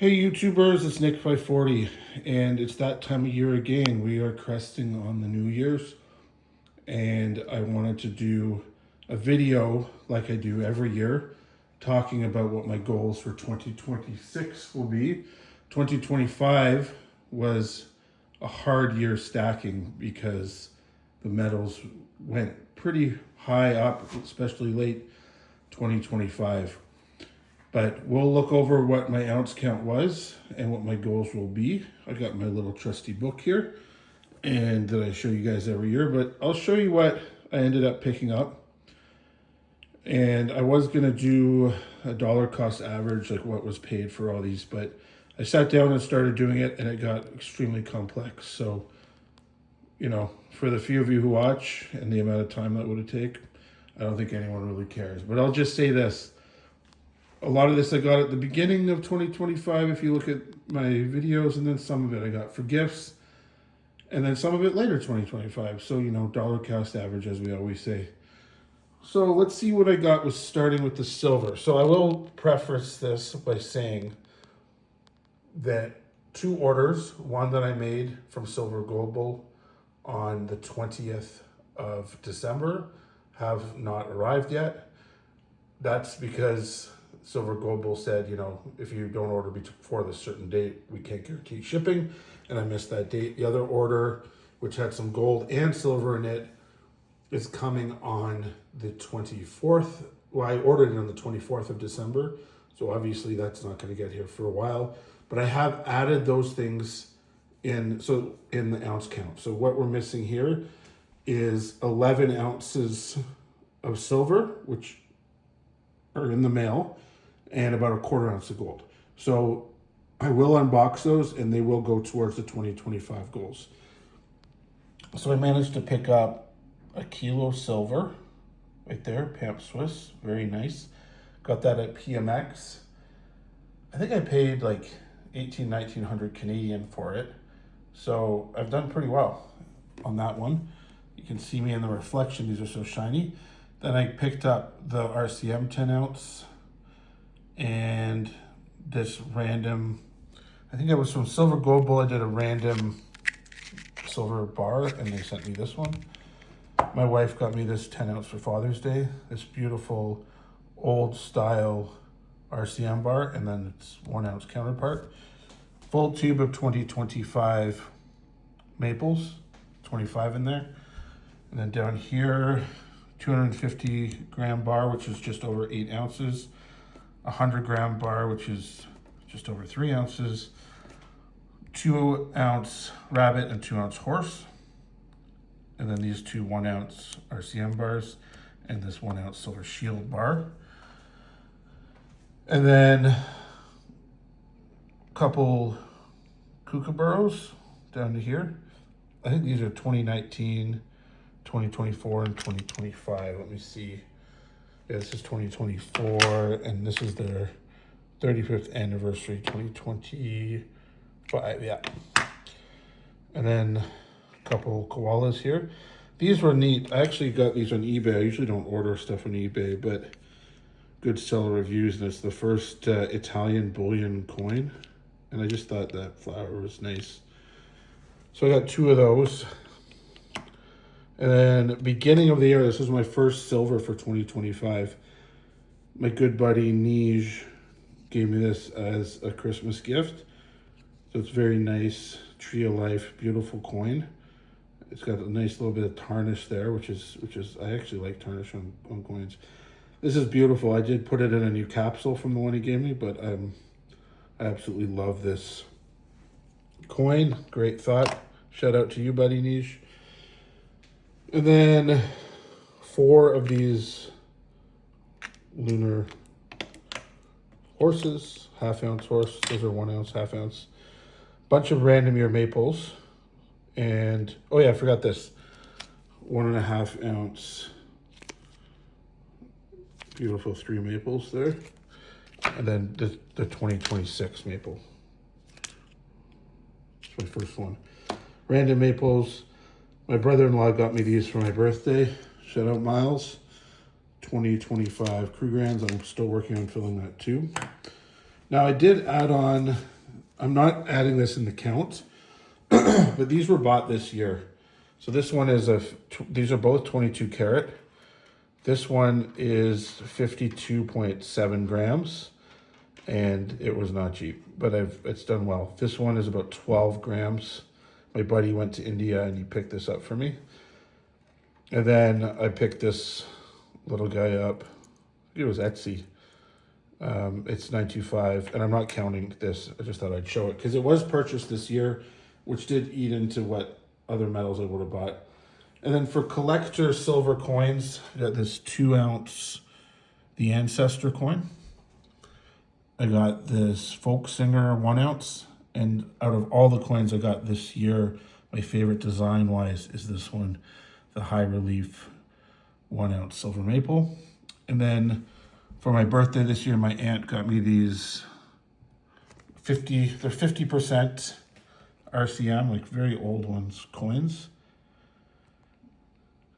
Hey YouTubers, it's Nick540, and it's that time of year again. We are cresting on the New Year's, and I wanted to do a video like I do every year, talking about what my goals for 2026 will be. 2025 was a hard year stacking because the metals went pretty high up, especially late 2025. But we'll look over what my ounce count was and what my goals will be. I got my little trusty book here and that I show you guys every year, but I'll show you what I ended up picking up. And I was gonna do a dollar cost average, like what was paid for all these, but I sat down and started doing it and it got extremely complex. So, for the few of you who watch and the amount of time that would take, I don't think anyone really cares. But I'll just say this. A lot of this I got at the beginning of 2025 if you look at my videos, and then some of it I got for gifts, and then some of it later 2025. So, dollar cost average, as we always say. So let's see what I got was starting with the silver. So I will preface this by saying that two orders, one that I made from Silver Global on the 20th of December, have not arrived yet. That's because Silver Global said, if you don't order before this certain date, we can't guarantee shipping. And I missed that date. The other order, which had some gold and silver in it, is coming on the 24th. Well, I ordered it on the 24th of December. So obviously that's not going to get here for a while. But I have added those things in the ounce count. So what we're missing here is 11 ounces of silver, which are in the mail, and about a quarter ounce of gold. So I will unbox those and they will go towards the 2025 goals. So I managed to pick up a kilo silver right there, Pamp Swiss, very nice. Got that at PMX. I think I paid like 1900 Canadian for it. So I've done pretty well on that one. You can see me in the reflection, these are so shiny. Then I picked up the RCM 10 ounce and this random, I think it was from Silver Global. I did a random silver bar and they sent me this one. My wife got me this 10 ounce for Father's Day, this beautiful old style RCM bar, and then its 1 ounce counterpart. Full tube of 2025 maples, 25 in there. And then down here, 250 gram bar, which is just over 8 ounces. 100 gram bar, which is just over 3 ounces. 2 ounce rabbit and 2 ounce horse. And then these two 1 ounce RCM bars and this 1 ounce silver shield bar. And then a couple kookaburras down to here. I think these are 2019, 2024, and 2025. Let me see. Yeah, this is 2024, and this is their 35th anniversary, 2025, yeah. And then a couple koalas here. These were neat. I actually got these on eBay. I usually don't order stuff on eBay, but good seller reviews, and it's the first Italian bullion coin. And I just thought that flower was nice. So I got two of those. And then beginning of the year, this was my first silver for 2025. My good buddy Nij gave me this as a Christmas gift. So it's very nice, Tree of Life, beautiful coin. It's got a nice little bit of tarnish there, which is I actually like tarnish on coins. This is beautiful. I did put it in a new capsule from the one he gave me, but I absolutely love this coin. Great thought. Shout out to you, buddy Nij. And then 4 of these lunar horses, half ounce horse. Those are 1 ounce, half ounce. Bunch of random year maples. And, oh yeah, I forgot this. 1.5 ounce beautiful 3 maples there. And then the 2026 maple. It's my first one. Random maples. My brother-in-law got me these for my birthday. Shout out Miles. 2025 Krugrands. I'm still working on filling that too. Now I did add on, I'm not adding this in the count, but these were bought this year. So this one is these are both 22 karat. This one is 52.7 grams, and it was not cheap, but it's done well. This one is about 12 grams. My buddy went to India and he picked this up for me. And then I picked this little guy up. It was Etsy. It's 925, and I'm not counting this. I just thought I'd show it because it was purchased this year, which did eat into what other metals I would have bought. And then for collector silver coins, I got this 2 ounce, the Ancestor coin. I got this Folk Singer 1 ounce. And out of all the coins I got this year, my favorite design wise is this one, the high relief 1 ounce silver maple. And then for my birthday this year, my aunt got me these they're 50% RCM, like very old ones, coins.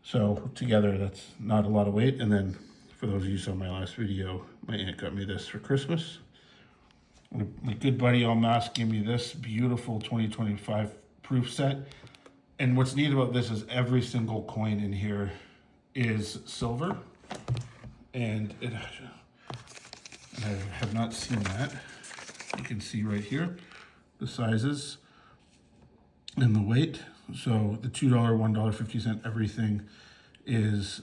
So together, that's not a lot of weight. And then for those of you who saw my last video, my aunt got me this for Christmas. My good buddy Almas gave me this beautiful 2025 proof set. And what's neat about this is every single coin in here is silver. And I have not seen that. You can see right here the sizes and the weight. So the $2, $1.50, everything is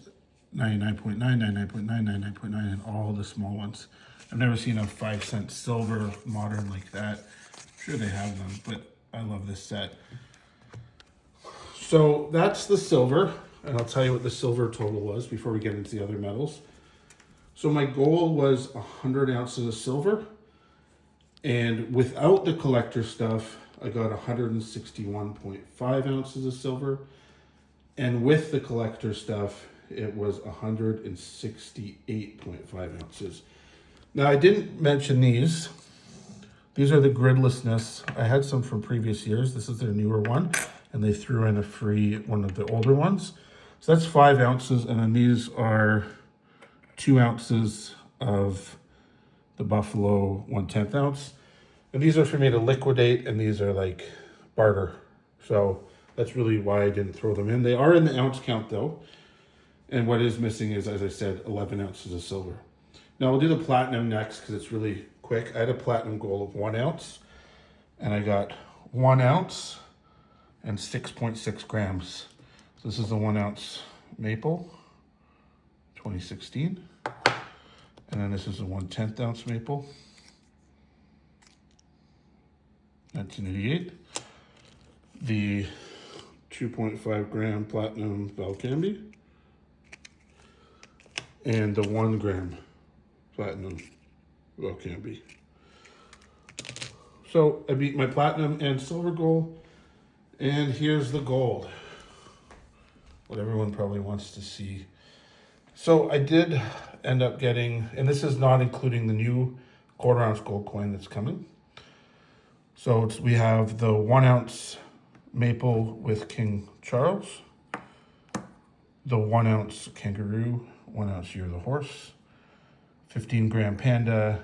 99.9, 99.9, 99.9, and all the small ones. I've never seen a 5-cent silver modern like that. I'm sure they have them, but I love this set. So that's the silver, and I'll tell you what the silver total was before we get into the other metals. So my goal was 100 ounces of silver, and without the collector stuff, I got 161.5 ounces of silver, and with the collector stuff, it was 168.5 ounces. Now I didn't mention these. These are the gridlessness. I had some from previous years. This is their newer one, and they threw in a free one of the older ones. So that's 5 ounces, and then these are 2 ounces of the Buffalo 1/10 ounce. And these are for me to liquidate, and these are like barter. So that's really why I didn't throw them in. They are in the ounce count though. And what is missing is, as I said, 11 ounces of silver. Now we'll do the platinum next because it's really quick. I had a platinum goal of 1 ounce, and I got 1 ounce and 6.6 grams. So this is the 1 ounce maple, 2016. And then this is a 1/10 ounce maple, 1988. The 2.5 gram platinum Valcambi, and the 1 gram platinum Valcambi. So I beat my platinum and silver goal, and here's the gold. What everyone probably wants to see. So I did end up getting, and this is not including the new 1/4 ounce gold coin that's coming. So we have the 1 ounce maple with King Charles, the 1 ounce kangaroo, 1 ounce Year of the Horse, 15 gram panda,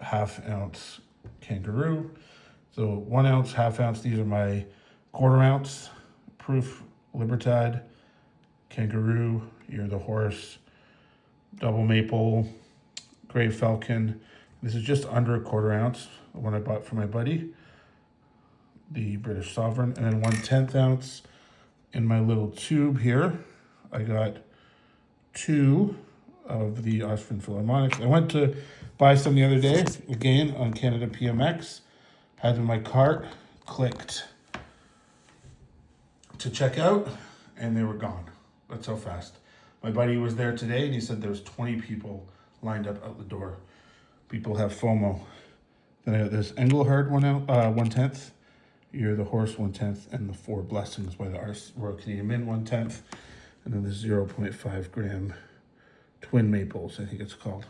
1/2 ounce kangaroo. So 1 ounce, 1/2 ounce, these are my 1/4 ounce proof Libertad, kangaroo, Year of the Horse, double maple, gray falcon. This is just under 1/4 ounce, the one I bought for my buddy, the British Sovereign. And then 1/10 ounce in my little tube here. I got 2 of the Austrian Philharmonics. I went to buy some the other day, again on Canada PMX, had in my cart, clicked to check out, and they were gone. That's how fast. My buddy was there today, and he said there was 20 people lined up out the door. People have FOMO. Then I got this Engelhard 1/10, Year of the Horse 1/10, and the 4 Blessings by the Royal Canadian Mint 1/10, and then the 0.5 gram Twin Maples, I think it's called.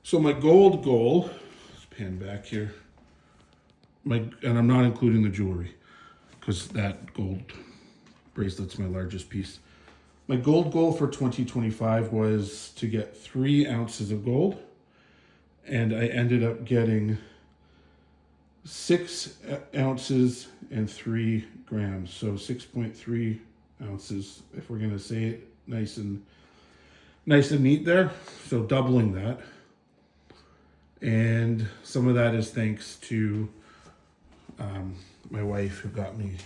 So my gold goal, let's pan back here, and I'm not including the jewelry, because that gold bracelet's my largest piece. My gold goal for 2025 was to get 3 ounces of gold and I ended up getting 6 ounces and 3 grams. So 6.3 ounces, if we're gonna say it nice and neat there. So doubling that. And some of that is thanks to my wife who got me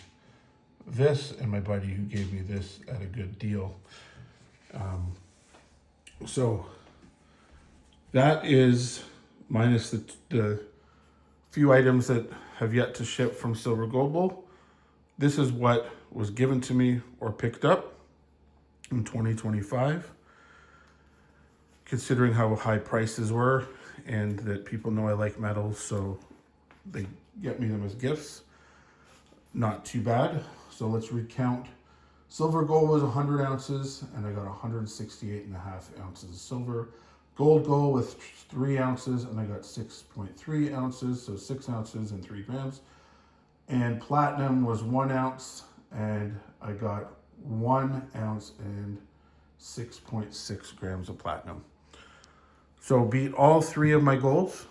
this and my buddy who gave me this at a good deal. So that is minus the few items that have yet to ship from Silver Gold Bull. This is what was given to me or picked up in 2025. Considering how high prices were and that people know I like metals, so they get me them as gifts. Not too bad. So let's recount. Silver gold was 100 ounces, and I got 168 and a half ounces of silver. Gold with 3 ounces, and I got 6.3 ounces, so 6 ounces and 3 grams. And platinum was 1 ounce, and I got 1 ounce and 6.6 grams of platinum. So beat all 3 of my goals,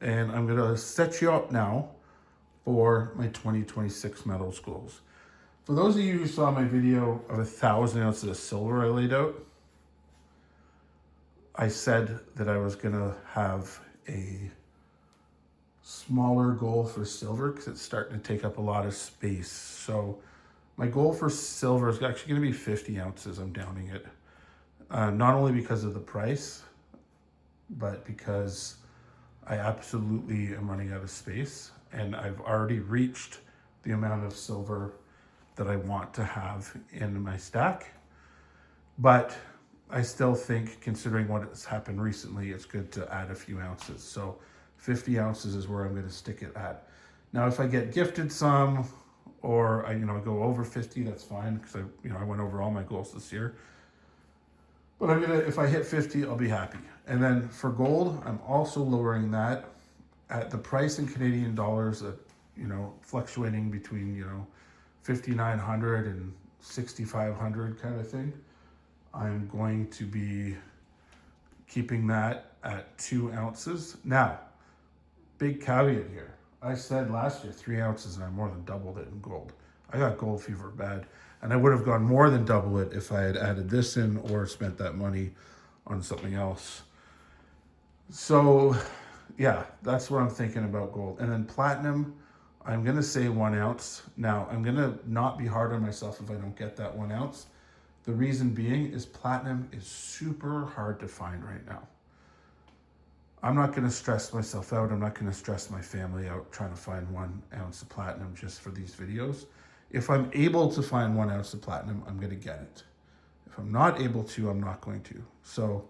and I'm gonna set you up now for my 2026 metals goals. For those of you who saw my video of 1,000 ounces of silver I laid out, I said that I was gonna have a smaller goal for silver because it's starting to take up a lot of space. So my goal for silver is actually gonna be 50 ounces. I'm downing it. Not only because of the price, but because I absolutely am running out of space, and I've already reached the amount of silver that I want to have in my stack. But I still think, considering what has happened recently, it's good to add a few ounces. So 50 ounces is where I'm going to stick it at. Now, if I get gifted some, or I go over 50, that's fine, because I went over all my goals this year. But if I hit 50, I'll be happy. And then for gold, I'm also lowering that at the price in Canadian dollars at, fluctuating between, 5,900 and 6,500 kind of thing. I'm going to be keeping that at 2 ounces. Now, big caveat here. I said last year 3 ounces, and I more than doubled it in gold. I got gold fever bad, and I would have gone more than double it if I had added this in or spent that money on something else. So yeah, that's what I'm thinking about gold. And then platinum, I'm gonna say 1 ounce. Now, I'm gonna not be hard on myself if I don't get that 1 ounce. The reason being is platinum is super hard to find right now. I'm not gonna stress myself out. I'm not gonna stress my family out trying to find 1 ounce of platinum just for these videos. If I'm able to find 1 ounce of platinum, I'm gonna get it. If I'm not able to, I'm not going to. So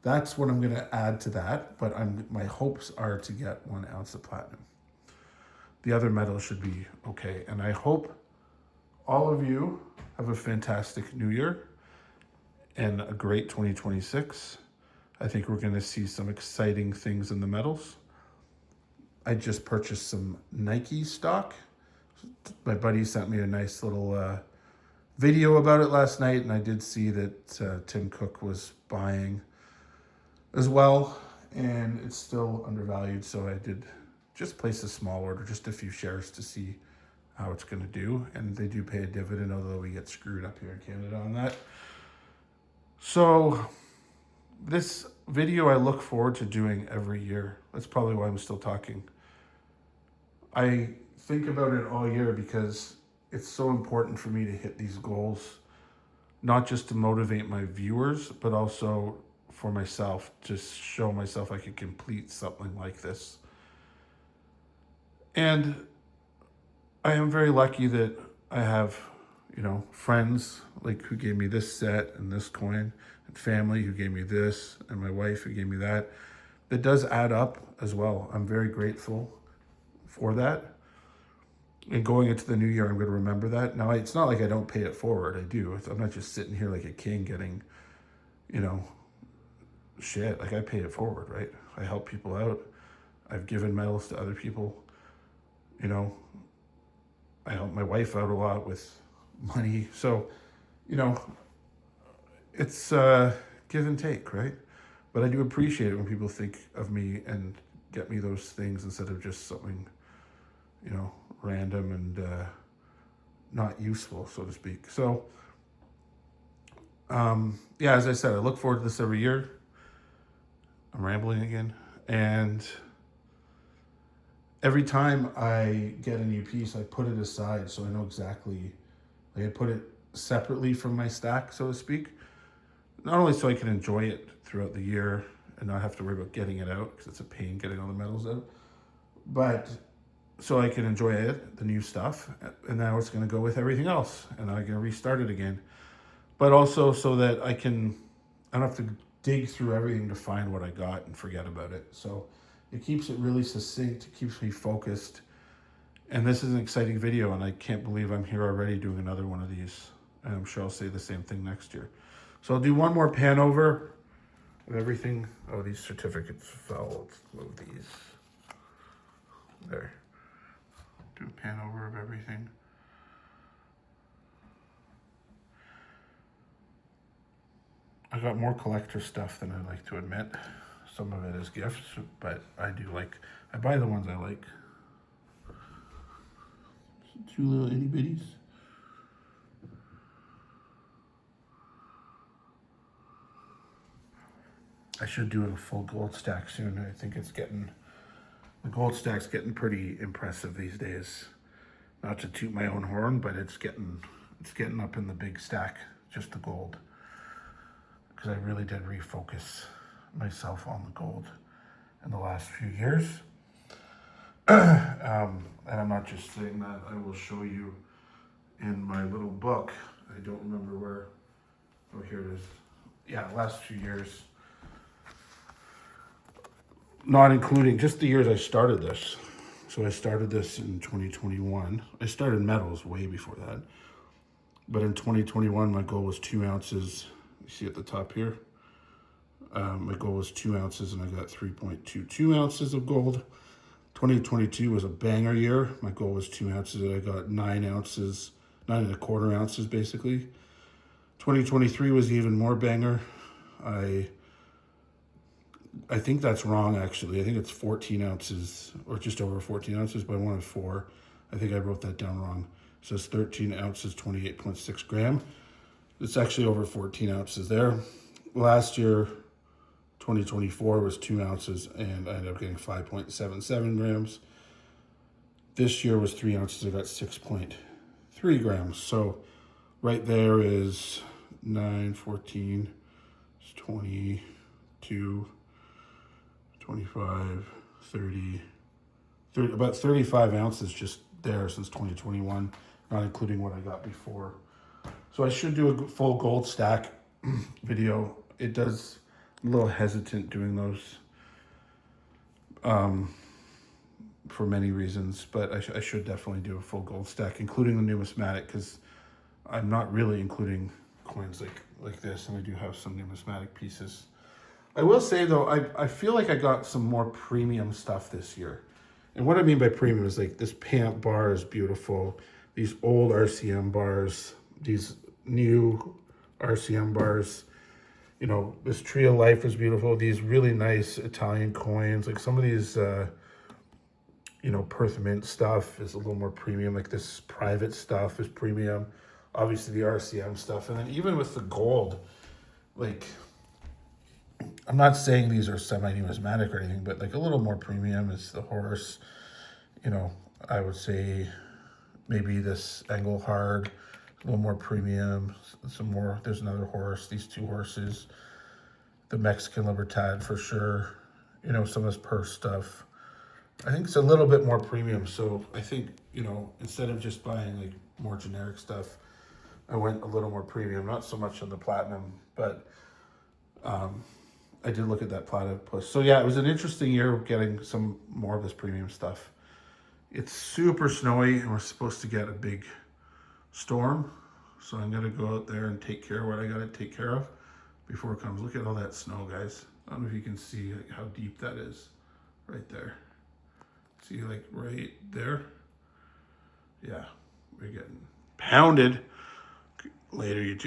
that's what I'm gonna add to that, but my hopes are to get 1 ounce of platinum. The other metals should be okay. And I hope all of you have a fantastic new year and a great 2026. I think we're going to see some exciting things in the metals. I just purchased some Nike stock. My buddy sent me a nice little video about it last night, and I did see that Tim Cook was buying as well, and it's still undervalued, so I did just place a small order, just a few shares to see how it's going to do. And they do pay a dividend, although we get screwed up here in Canada on that. So this video I look forward to doing every year. That's probably why I'm still talking. I think about it all year because it's so important for me to hit these goals, not just to motivate my viewers, but also for myself, to show myself I can complete something like this. And I am very lucky that I have, friends like who gave me this set and this coin, and family who gave me this, and my wife who gave me that. That does add up as well. I'm very grateful for that. And going into the new year, I'm going to remember that. Now, it's not like I don't pay it forward. I do. I'm not just sitting here like a king getting, shit. Like, I pay it forward, right? I help people out. I've given medals to other people. I help my wife out a lot with money. So, it's give and take, right? But I do appreciate it when people think of me and get me those things instead of just something, you know, random and not useful, so to speak. So, yeah, as I said, I look forward to this every year. I'm rambling again. And every time I get a new piece, I put it aside so I know exactly, like I put it separately from my stack, so to speak. Not only so I can enjoy it throughout the year and not have to worry about getting it out because it's a pain getting all the metals out, but so I can enjoy it, the new stuff, and now it's going to go with everything else, and I'm going to restart it again. But also so that I don't have to dig through everything to find what I got and forget about it. So it keeps it really succinct, it keeps me focused. And this is an exciting video, and I can't believe I'm here already doing another one of these. And I'm sure I'll say the same thing next year. So I'll do one more pan over of everything. Oh, these certificates fell. Let's move these. There. Do a pan over of everything. I got more collector stuff than I like to admit. Some of it is gifts, but I buy the ones I like. Two little itty bitties. I should do a full gold stack soon. I think the gold stack's getting pretty impressive these days. Not to toot my own horn, but it's getting up in the big stack, just the gold. Because I really did refocus myself on the gold in the last few years. And I'm not just saying that, I will show you in my little book. I don't remember where. Oh, here it is. Yeah, last few years. Not including just the years I started this. So I started this in 2021. I started metals way before that. But in 2021, my goal was 2 ounces. You see at the top here? My goal was 2 ounces and I got 3.22 ounces of gold. 2022 was a banger year. My goal was 2 ounces and I got 9 ounces, 9.25 ounces basically. 2023 was even more banger. I think that's wrong actually. I think it's 14 ounces or just over 14 ounces, but I wanted 4. I think I wrote that down wrong. It says 13 ounces, 28.6 gram. It's actually over 14 ounces there. Last year, 2024 was 2 ounces and I ended up getting 5.77 grams. This year was 3 ounces, I got 6.3 grams. So right there is 9, 14, 22, 25, 30, about 35 ounces just there since 2021, not including what I got before. So I should do a full gold stack video. I'm a little hesitant doing those for many reasons, but I should definitely do a full gold stack, including the numismatic, because I'm not really including coins like this, and I do have some numismatic pieces. I will say though, I feel like I got some more premium stuff this year. And what I mean by premium is like this PAMP bar is beautiful. These old RCM bars, these new RCM bars, you know, this Tree of Life is beautiful. These really nice Italian coins, like some of these, you know, Perth Mint stuff is a little more premium. Like this private stuff is premium. Obviously the RCM stuff. And then even with the gold, like, I'm not saying these are semi-numismatic or anything, but like a little more premium is the horse. You know, I would say maybe this Engelhard, a little more premium. Some more, there's another horse, these 2 horses. The Mexican Libertad for sure. You know, some of this purse stuff. I think it's a little bit more premium. So I think, you know, instead of just buying like more generic stuff, I went a little more premium. Not so much on the platinum, but I did look at that platypus. So yeah, it was an interesting year getting some more of this premium stuff. It's super snowy and we're supposed to get a big storm. So I'm gonna go out there and take care of what I gotta take care of before it comes. Look at all that snow, guys. I don't know if you can see how deep that is right there. See, like right there? Yeah, we're getting pounded. Later, YouTube.